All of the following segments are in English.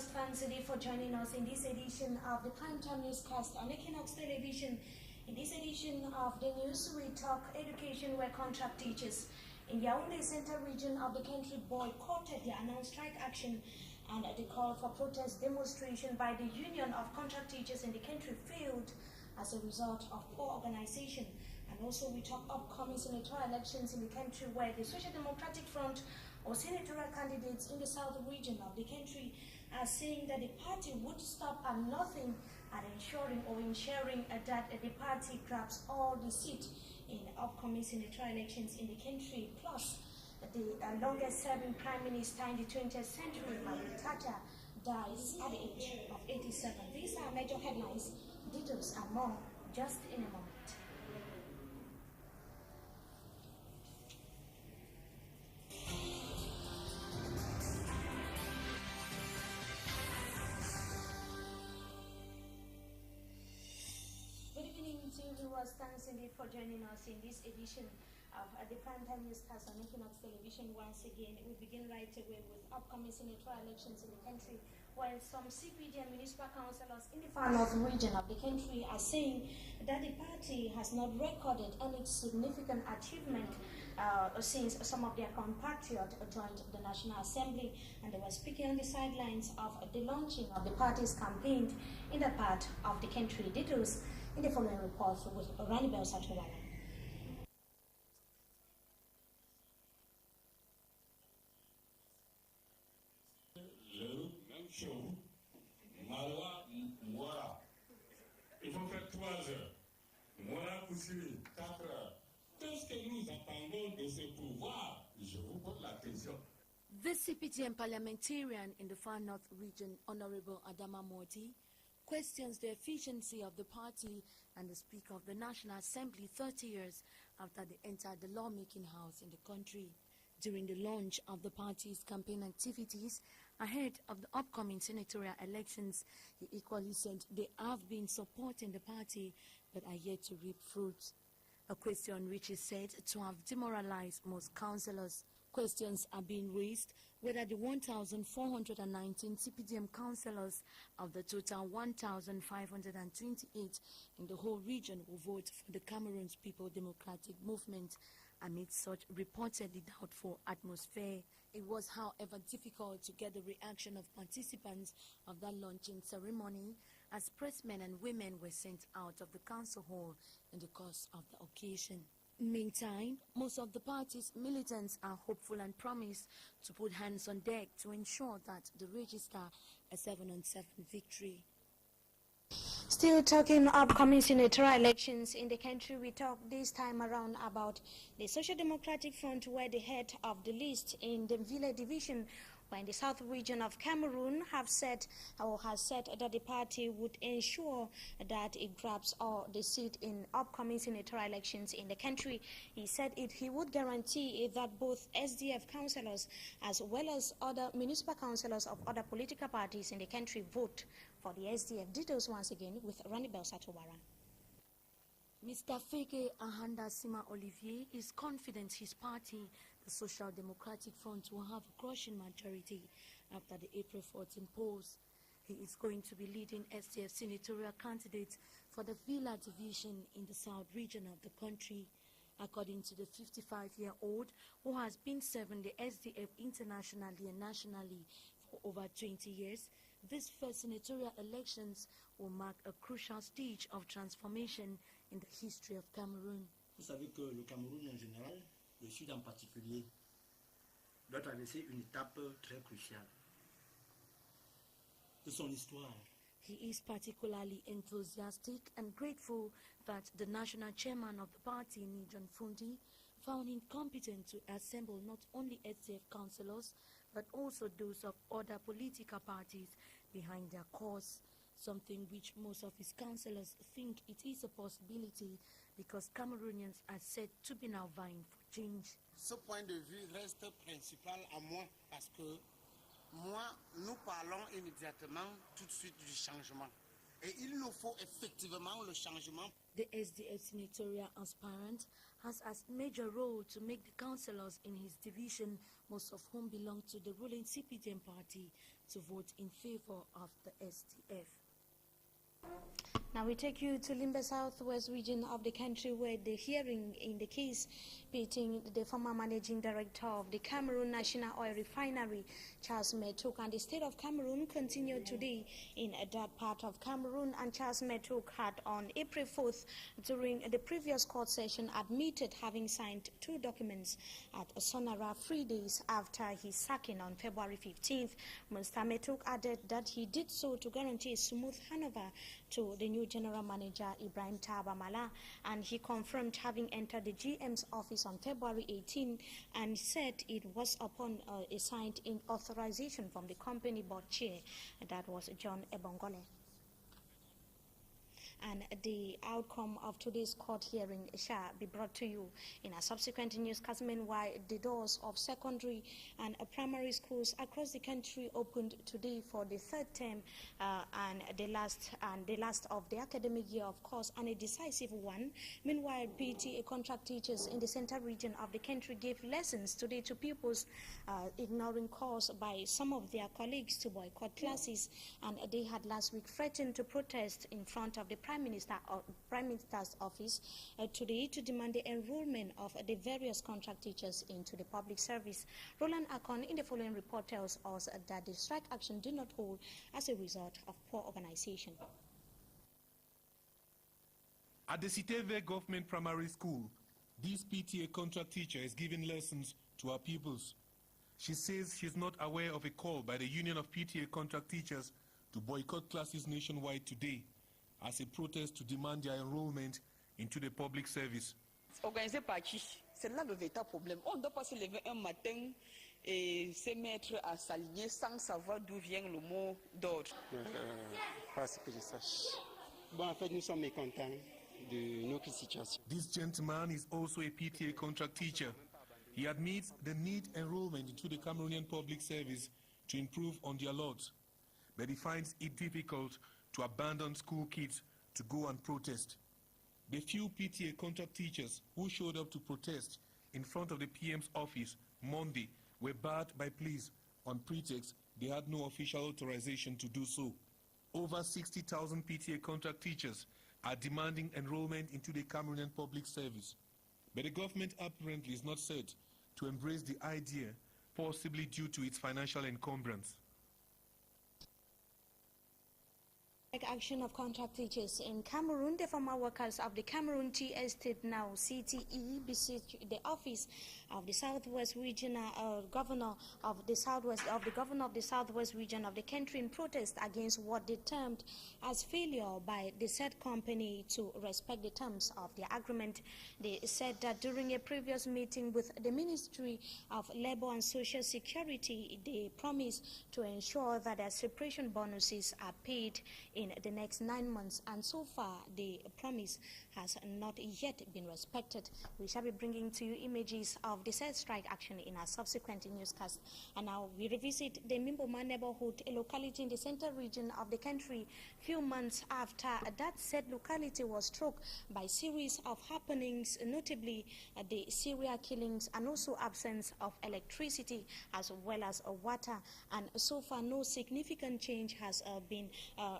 viewers, thanks indeed for joining us in this edition of the Primetime Newscast on Equinox Television. In this edition of the news, we talk education where contract teachers in Yaoundé Central region of the country boycotted the announced strike action, and the call for protest demonstration by the Union of Contract Teachers in the country failed as a result of poor organization. And also we talk upcoming senatorial elections in the country where the Social Democratic Front or senatorial candidates in the south region of the country are saying that the party would stop at nothing at ensuring that the party grabs all the seats in upcoming senatorial elections in the country. Plus, the longest-serving prime minister in the 20th century, Margaret Thatcher, dies at the age of 87. These are major headlines. Details and more just in a moment. Good evening to viewers. Thanks indeed for joining us in this edition of the Primetime Newscast on Equinox Television. Once again, we begin right away with upcoming senatorial elections in the country, while some CPD and municipal councillors in the far north region of the country are saying that the party has not recorded any significant achievement since some of their compatriots joined the National Assembly, and they were speaking on the sidelines of the launching of the party's campaign in that part of the country. Details in the following report with Ranibel Satowala. Show, Marois, voilà. Il faut faire 3 heures. Voilà, Poussini, 4 heures. Qu'est-ce que nous attendons de ce pouvoir? Je vous pose la question. The CPTM parliamentarian in the far north region, Honorable Adama Morti, questions the efficiency of the party and the Speaker of the National Assembly 30 years after they entered the lawmaking house in the country. During the launch of the party's campaign activities ahead of the upcoming senatorial elections, he equally said they have been supporting the party but are yet to reap fruits. A question which is said to have demoralized most councillors. Questions are being raised whether the 1,419 CPDM councillors of the total 1,528 in the whole region will vote for the Cameroon's People Democratic Movement amid such reportedly doubtful atmosphere. It was, however, difficult to get the reaction of participants of that launching ceremony as pressmen and women were sent out of the council hall in the course of the occasion. Meantime, most of the party's militants are hopeful and promise to put hands on deck to ensure that they register a 7-on-7 victory. Still talking upcoming senatorial elections in the country, we talk this time around about the Social Democratic Front, where the head of the list in the Ville division in the south region of Cameroon has said that the party would ensure that it grabs all the seat in upcoming senatorial elections in the country. He said he would guarantee that both SDF councillors as well as other municipal councillors of other political parties in the country vote for the SDF. Details once again with Ranibel Satowala. Mr. Fege Ahanda Sima Olivier is confident his party, the Social Democratic Front, will have a crushing majority after the April 14 polls. He is going to be leading SDF senatorial candidates for the Villa division in the south region of the country. According to the 55-year-old, who has been serving the SDF internationally and nationally for over 20 years, these first senatorial elections will mark a crucial stage of transformation in the history of Cameroon. Vous savez que le Cameroun en général, le Sud en particulier, doit traverser une étape très cruciale de son histoire. He is particularly enthusiastic and grateful that the national chairman of the party, Nijon Fundi, found him competent to assemble not only SDF councillors, but also those of other political parties behind their cause, something which most of his councillors think it is a possibility because Cameroonians are said to be now vying for change. Ce point de vue reste principal à moi parce que nous parlons immédiatement tout de suite du changement. Et il nous faut effectivement le changement. The SDF senatorial aspirant has a major role to make the councillors in his division most of whom belong to the ruling CPDM party, to vote in favor of the STF. Now we take you to Limbe Southwest region of the country, where the hearing in the case pitting the former managing director of the Cameroon National Oil Refinery, Charles Metouk, and the state of Cameroon continued today in that part of Cameroon. And Charles Metouk had on April 4th, during the previous court session, admitted having signed 2 documents at Sonara 3 days after his sacking on February 15th. Mr. Metouk added that he did so to guarantee a smooth handover to the new general manager Ibrahim Taba Mala, and he confirmed having entered the GM's office on February 18 and said it was upon a signed in authorization from the company board chair, that was John Ebongole. And the outcome of today's court hearing shall be brought to you in a subsequent newscast. Meanwhile, the doors of secondary and primary schools across the country opened today for the 3rd term and the last of the academic year, of course, and a decisive one. Meanwhile, PTA contract teachers in the central region of the country gave lessons today to pupils, ignoring calls by some of their colleagues to boycott classes, and they had last week threatened to protest in front of the Prime Minister's office today to demand the enrollment of the various contract teachers into the public service. Roland Akon in the following report tells us that the strike action did not hold as a result of poor organization. At the Siteve Government Primary School, this PTA contract teacher is giving lessons to our pupils. She says she's not aware of a call by the Union of PTA contract teachers to boycott classes nationwide today as a protest to demand their enrollment into the public service. Organisé par qui? C'est là le véritable problème. On ne doit pas se lever un matin et se mettre à s'aligner sans savoir d'où vient le mot d'ordre. Pas ce que je sache. Bon, en fait, nous sommes mécontents de notre situation. This gentleman is also a PTA contract teacher. He admits the need enrollment into the Cameroonian public service to improve on their lot, but he finds it difficult to abandon school kids to go and protest. The few PTA contract teachers who showed up to protest in front of the PM's office Monday were barred by police on pretext they had no official authorization to do so. Over 60,000 PTA contract teachers are demanding enrollment into the Cameroonian public service, but the government apparently is not set to embrace the idea, possibly due to its financial encumbrance. Action of contract teachers in Cameroon. The former workers of the Cameroon Tea Estate, now CTE, besieged the office of the Southwest Regional Governor of the Southwest region of the country in protest against what they termed as failure by the said company to respect the terms of the agreement. They said that during a previous meeting with the Ministry of Labour and Social Security, they promised to ensure that their separation bonuses are paid in the next 9 months, and so far the promise has not yet been respected. We shall be bringing to you images of the said strike action in our subsequent newscast. And now we revisit the Mimboma neighborhood, a locality in the central region of the country, few months after that said locality was struck by series of happenings, notably the serial killings and also absence of electricity as well as water. And so far no significant change has been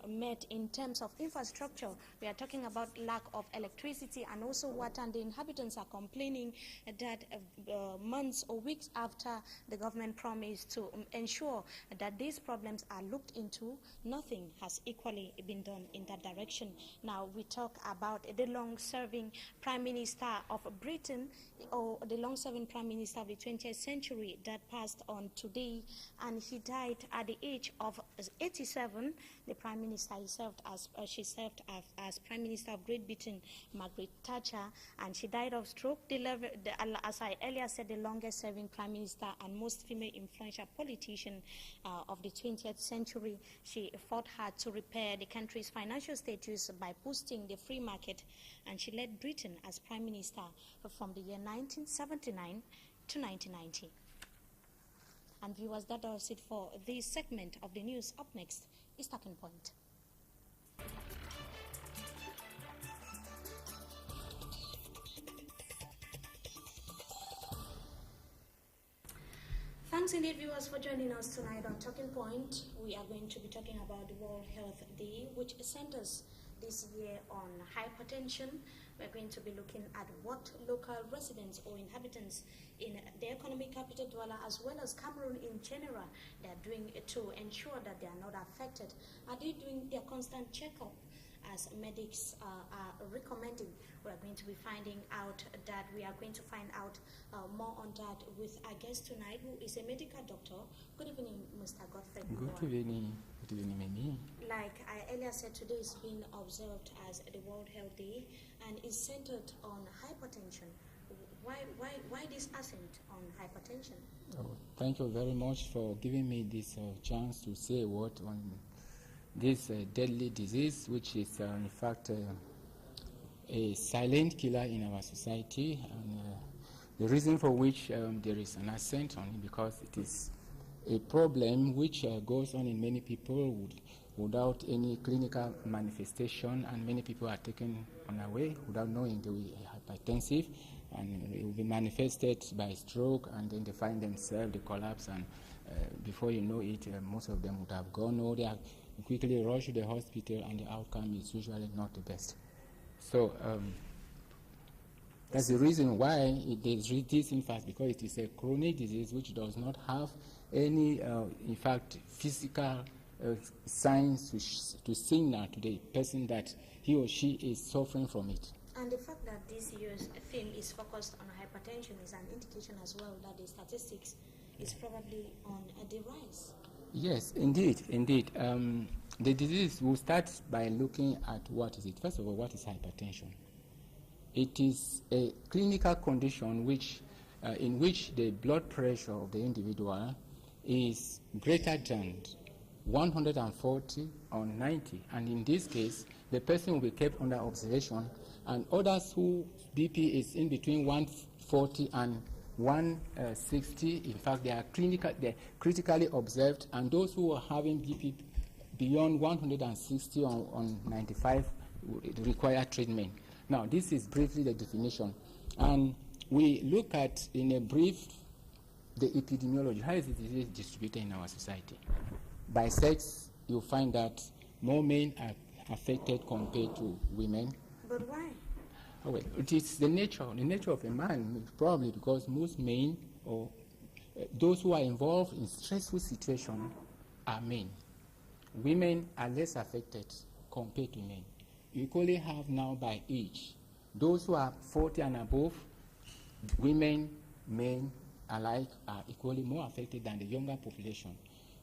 met in terms of infrastructure. We are talking about lack of electricity and also water, and the inhabitants are complaining that months or weeks after the government promised to ensure that these problems are looked into, nothing has equally been done in that direction. Now we talk about the long-serving Prime Minister of Britain, or the long-serving Prime Minister of the 20th century, that passed on today, and he died at the age of 87. The Prime Minister she served as Prime Minister of Great Britain, Margaret Thatcher, and she died of stroke. As I earlier said, the longest-serving Prime Minister and most female influential politician of the 20th century. She fought hard to repair the country's financial status by boosting the free market, and she led Britain as Prime Minister from the year 1979 to 1990. And viewers, that does it for this segment of the news. Up next is Talking Point. Thanks indeed, viewers, for joining us tonight on Talking Point. We are going to be talking about the World Health Day, which centers this year on hypertension. We're going to be looking at what local residents or inhabitants in the economic capital Douala, as well as Cameroon in general, they're doing to ensure that they are not affected. Are they doing their constant checkup as medics are recommending? We're going to be finding out that. We are going to find out more on that with our guest tonight, who is a medical doctor. Good evening, Mr. Godfrey. Good evening. Good evening, Mimi. Like I earlier said, today is being observed as the World Health Day and is centered on hypertension. Why this accent on hypertension? Oh, thank you very much for giving me this chance to say a word on this deadly disease, which is in fact a silent killer in our society, and the reason for which there is an accent on it, because it is a problem which goes on in many people without any clinical manifestation, and many people are taken on away without knowing they are hypertensive, and it will be manifested by stroke, and then they find themselves, they collapse, and before you know it, most of them would have gone, or they are quickly rushed to the hospital, and the outcome is usually not the best. So that's the reason why it is this, in fact, because it is a chronic disease which does not have any, in fact, physical signs to signal to the person that he or she is suffering from it. And the fact that this year's theme is focused on hypertension is an indication as well that the statistics is probably on the rise. Yes, indeed, indeed. The disease, will start by looking at what is it. First of all, what is hypertension? It is a clinical condition which, in which the blood pressure of the individual is greater than 140 or 90, and in this case, the person will be kept under observation, and others whose BP is in between 140 and 160, in fact, they are critically observed, and those who are having BP beyond 160 on 95 require treatment. Now, this is briefly the definition, and we look at, in a brief, the epidemiology. How is the disease distributed in our society? By sex, you find that more men are affected compared to women. But why? Oh, well, it is the nature of a man, probably because most men, or those who are involved in stressful situations, are men. Women are less affected compared to men. You equally have now by age. Those who are 40 and above, women, men alike, are equally more affected than the younger population.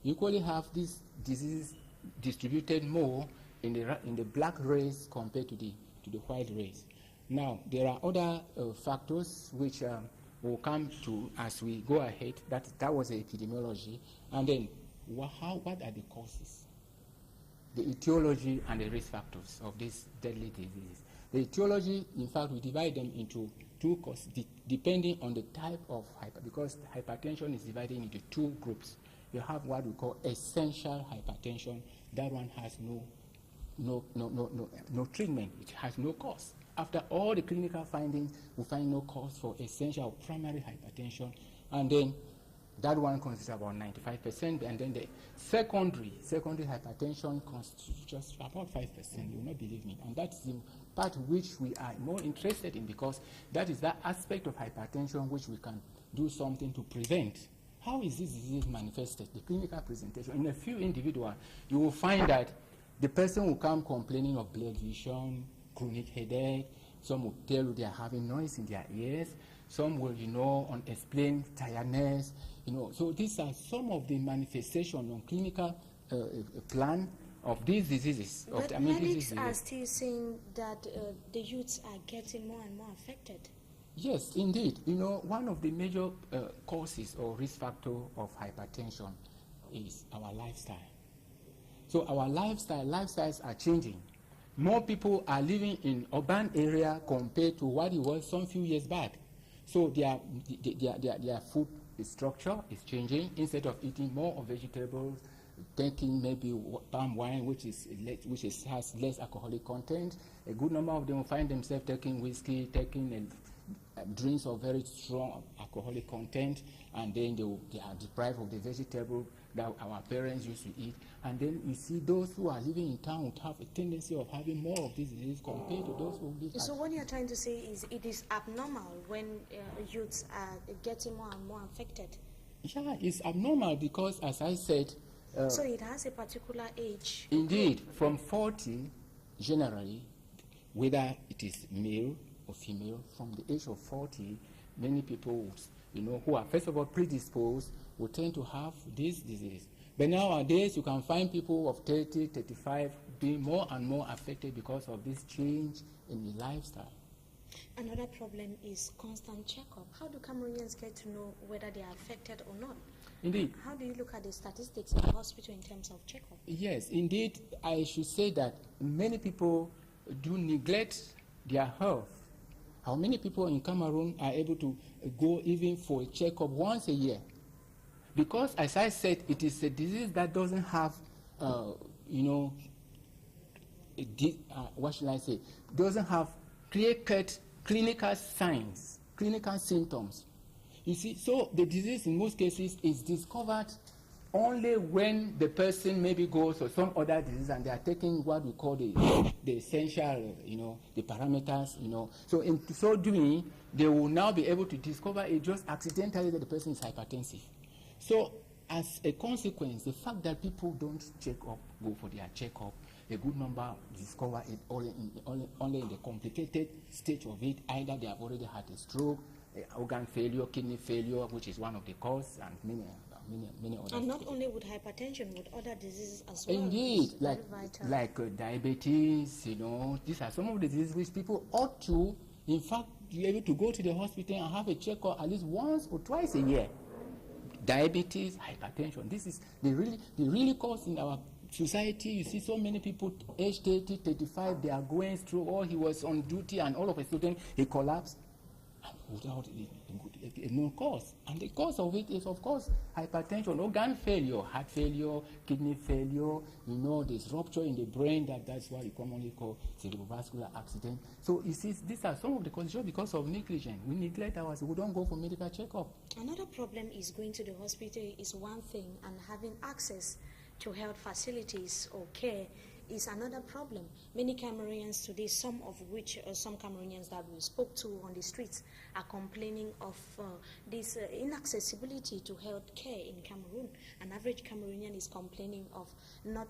You equally have this disease distributed more in the black race compared to the white race. Now, there are other factors which we'll come to as we go ahead. That was the epidemiology. And then, what are the causes? The etiology and the risk factors of these deadly diseases. The etiology, in fact, we divide them into two causes, depending on the type of because hypertension is divided into two groups. You have what we call essential hypertension. That one has no treatment. It has no cause. After all the clinical findings, we find no cause for essential primary hypertension, and then that one constitutes about 95%, and then the secondary hypertension constitutes just about 5%. You will not believe me, and that's the part which we are more interested in, because that is that aspect of hypertension which we can do something to prevent. How is this disease manifested? The clinical presentation. In a few individuals, you will find that the person will come complaining of blurred vision, chronic headache. Some will tell you they are having noise in their ears. Some will, unexplained tiredness. So these are some of the manifestations on clinical plan of these diseases. But medics are still saying that the youths are getting more and more affected. Yes, indeed. One of the major causes or risk factor of hypertension is our lifestyle. So our lifestyles are changing. More people are living in urban area compared to what it was some few years back. So their food structure is changing. Instead of eating more of vegetables, taking maybe palm wine, which has less alcoholic content, a good number of them will find themselves taking whiskey, taking drinks of very strong alcoholic content, and then they are deprived of the vegetable that our parents used to eat. And then you see those who are living in town would have a tendency of having more of this disease compared to those who live. So what you're trying to say is it is abnormal when youths are getting more and more affected? Yeah, it's abnormal because, as I said... so it has a particular age? Indeed, from 40, generally, whether it is male or female, from the age of 40, many people, who are first of all predisposed, will tend to have this disease. But nowadays, you can find people of 30, 35 being more and more affected because of this change in the lifestyle. Another problem is constant checkup. How do Cameroonians get to know whether they are affected or not? Indeed. How do you look at the statistics in the hospital in terms of checkup? Yes, indeed, I should say that many people do neglect their health. How many people in Cameroon are able to go even for a checkup once a year? Because, as I said, it is a disease that doesn't have, what should I say, doesn't have clear-cut clinical signs, clinical symptoms. You see, so the disease in most cases is discovered only when the person maybe goes for some other disease and they are taking what we call the essential, the parameters, So in so doing, they will now be able to discover it just accidentally that the person is hypertensive. So as a consequence, the fact that people don't go for their checkup, a good number discover it only in the complicated stage of it. Either they have already had a stroke, organ failure, kidney failure, which is one of the causes, and many others. And not only with hypertension, with other diseases as well. Indeed, like diabetes, these are some of the diseases which people ought to, in fact, be able to go to the hospital and have a checkup at least once or twice a year. Diabetes, hypertension, this is the really cause in our society. You see so many people age 30, 35, they are going through, he was on duty and all of a sudden he collapsed without a known cause. And the cause of it is, of course, hypertension, organ failure, heart failure, kidney failure, this rupture in the brain, that's what we commonly call cerebrovascular accident. So you see, these are some of the causes because of negligence. We neglect ourselves. We don't go for medical checkup. Another problem is going to the hospital is one thing, and having access to health facilities or care is another problem. Many Cameroonians today, some Cameroonians that we spoke to on the streets are complaining of this inaccessibility to health care in Cameroon. An average Cameroonian is complaining of not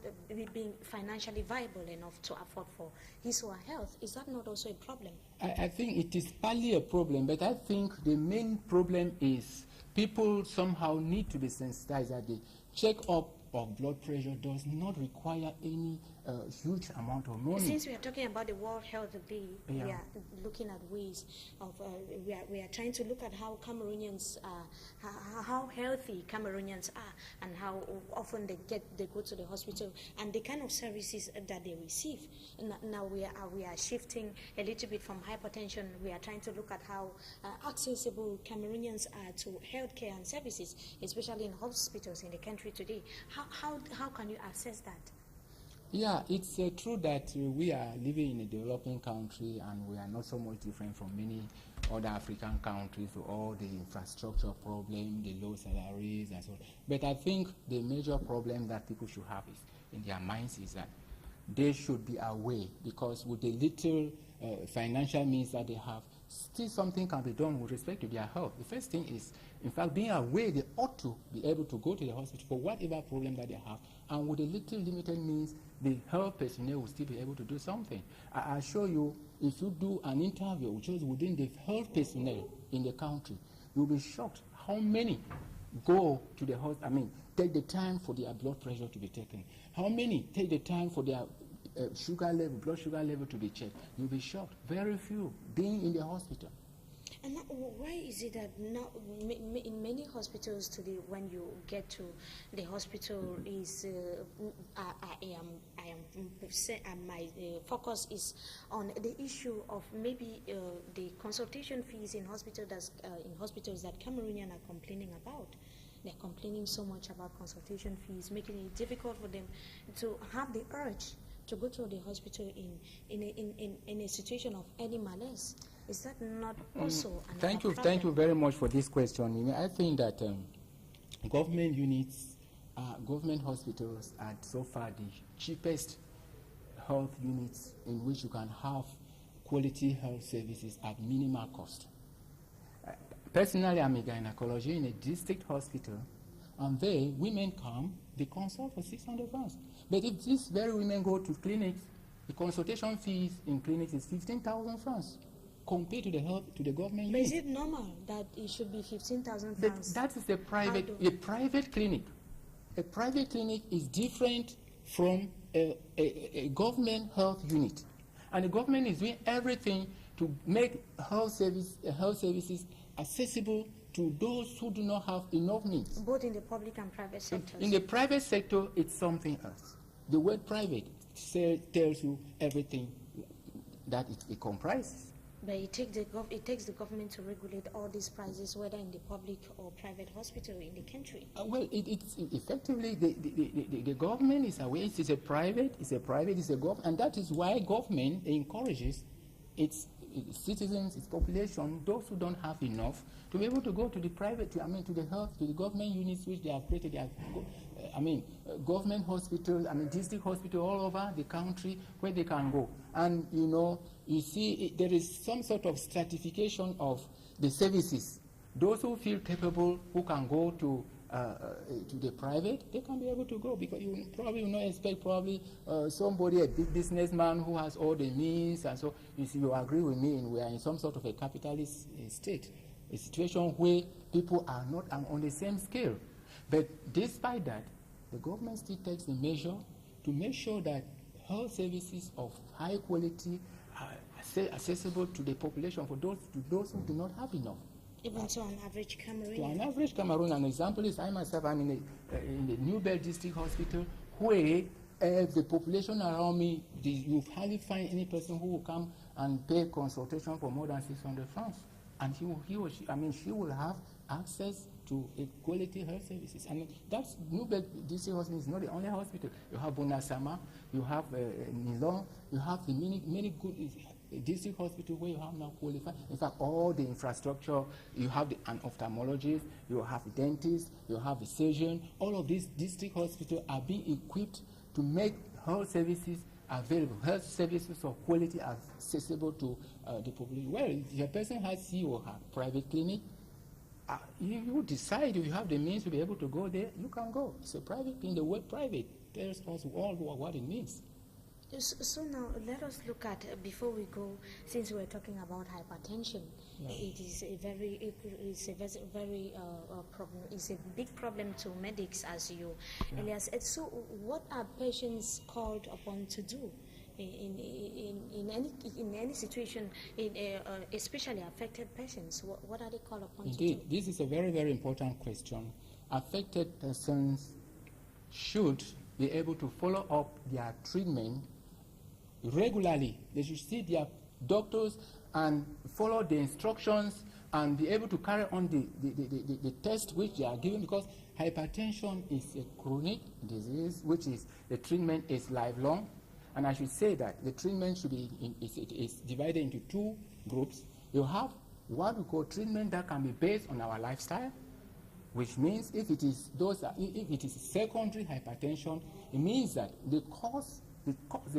being financially viable enough to afford for his or her health. Is that not also a problem? I think it is partly a problem, but I think the main problem is people somehow need to be sensitized that the check-up of blood pressure does not require any huge amount of money. Since we are talking about the World Health Day, we are looking at ways of, we are trying to look at how Cameroonians, how healthy Cameroonians are, and how often they go to the hospital, and the kind of services that they receive. Now we are shifting a little bit from hypertension. We are trying to look at how accessible Cameroonians are to healthcare and services, especially in hospitals in the country today. How can you assess that? Yeah, it's true that we are living in a developing country and we are not so much different from many other African countries with all the infrastructure problem, the low salaries and so on. But I think the major problem that people should have is in their minds is that they should be aware, because with the little financial means that they have, still something can be done with respect to their health. The first thing is, in fact, being aware they ought to be able to go to the hospital for whatever problem that they have, and with a little limited means, the health personnel will still be able to do something. I assure you, if you do an interview just within the health personnel in the country, you'll be shocked how many go to the hospital, take the time for their blood pressure to be taken. How many take the time for their blood sugar level to be checked? You'll be shocked. Very few being in the hospital. And why is it that now in many hospitals today, when you get to the hospital, is my focus is on the issue of maybe the consultation fees in hospitals that Cameroonians are complaining about. They're complaining so much about consultation fees, making it difficult for them to have the urge to go to the hospital in a situation of any malaise. Is that not also Thank you problem? very much for this question. I think that government units, government hospitals are so far the cheapest health units in which you can have quality health services at minimal cost. Personally, I'm a gynecologist in a district hospital, and there, women come, they consult for 600 francs. But if these very women go to clinics, the consultation fees in clinics is 15,000 francs compared to the government. But is it normal that it should be 15,000 francs? That is a private clinic. A private clinic is different from a government health unit. And the government is doing everything to make health services accessible to those who do not have enough needs. Both in the public and private sectors. In the private sector, it's something else. The word private tells you everything that it comprises. But it takes the government to regulate all these prices, whether in the public or private hospital in the country. Well, it's effectively the government is aware. It's a private, government, and that is why government encourages its citizens, its population, those who don't have enough, to be able to go to the private, to the government units which they have created. Government hospitals, district hospitals all over the country where they can go. And you see, there is some sort of stratification of the services. Those who feel capable, who can go to the private, they can be able to go, because you probably will not expect somebody, a big businessman who has all the means, and so you agree with me, we are in some sort of a capitalist state, a situation where people are not on the same scale. But despite that, the government still takes the measure to make sure that health services of high quality are accessible to the population, for those who do not have enough. Even to an average Cameroonian? To an average Cameroonian. An example is I myself am in the New Bell District Hospital, where the population around me, you hardly find any person who will come and pay consultation for more than 600 francs. And she will have access to a quality health services. And that's New Bell District Hospital is not the only hospital. You have Bonasama, you have Nilon, you have the many good district hospital where you have now qualified. In fact, all the infrastructure, you have an ophthalmologist, you have a dentist, you have a surgeon. All of these district hospitals are being equipped to make health services available, health services of quality accessible to the population. Well, if a person has or her private clinic, you decide if you have the means to be able to go there, you can go. It's a private clinic. The word private tells us all what it means. So now let us look at, before we go, since we're talking about hypertension, it is a very problem. It's a big problem to medics, as you earlier said. So what are patients called upon to do in any situation, especially affected patients? What are they called upon to do? Indeed, this is a very, very important question. Affected persons should be able to follow up their treatment regularly. They should see their doctors and follow the instructions and be able to carry on the test which they are given, because hypertension is a chronic disease, which is the treatment is lifelong. And I should say that the treatment should be is divided into two groups. You have what we call treatment that can be based on our lifestyle, which means if it is secondary hypertension, it means that the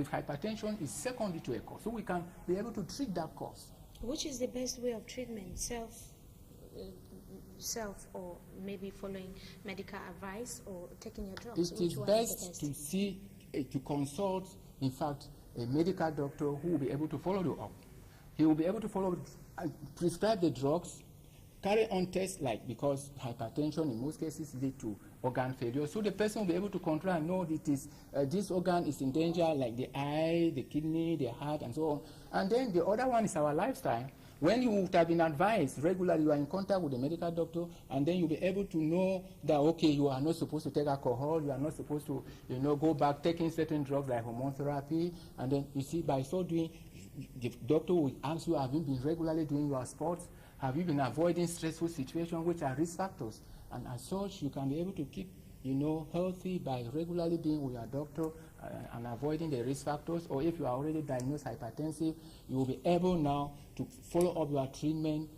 hypertension is secondary to a cause, so we can be able to treat that cause. Which is the best way of treatment? Self or maybe following medical advice or taking your drugs? It is best to see, to consult, in fact, a medical doctor who will be able to follow you up. He will be able to prescribe the drugs, carry on tests, because hypertension in most cases lead to organ failure. So the person will be able to control and know that this organ is in danger, like the eye, the kidney, the heart, and so on. And then the other one is our lifestyle. When you would have been advised regularly, you are in contact with the medical doctor, and then you'll be able to know that, okay, you are not supposed to take alcohol, you are not supposed to, go back taking certain drugs like hormone therapy. And then, you see, by so doing, the doctor will ask you, have you been regularly doing your sports? Have you been avoiding stressful situations, which are risk factors? And as such, you can be able to keep healthy by regularly being with your doctor and avoiding the risk factors, or if you are already diagnosed hypertensive, you will be able now to follow up your treatment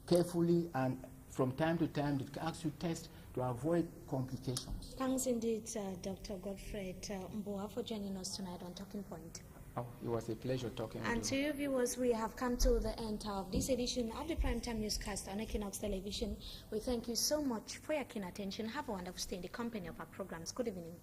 carefully, and from time to time to ask you tests to avoid complications. Thanks indeed, Dr. Godfred Mboa, for joining us tonight on Talking Point. Oh, it was a pleasure talking with you. And to you viewers, we have come to the end of this edition of the Primetime Newscast on Equinox Television. We thank you so much for your keen attention. Have a wonderful stay in the company of our programs. Good evening.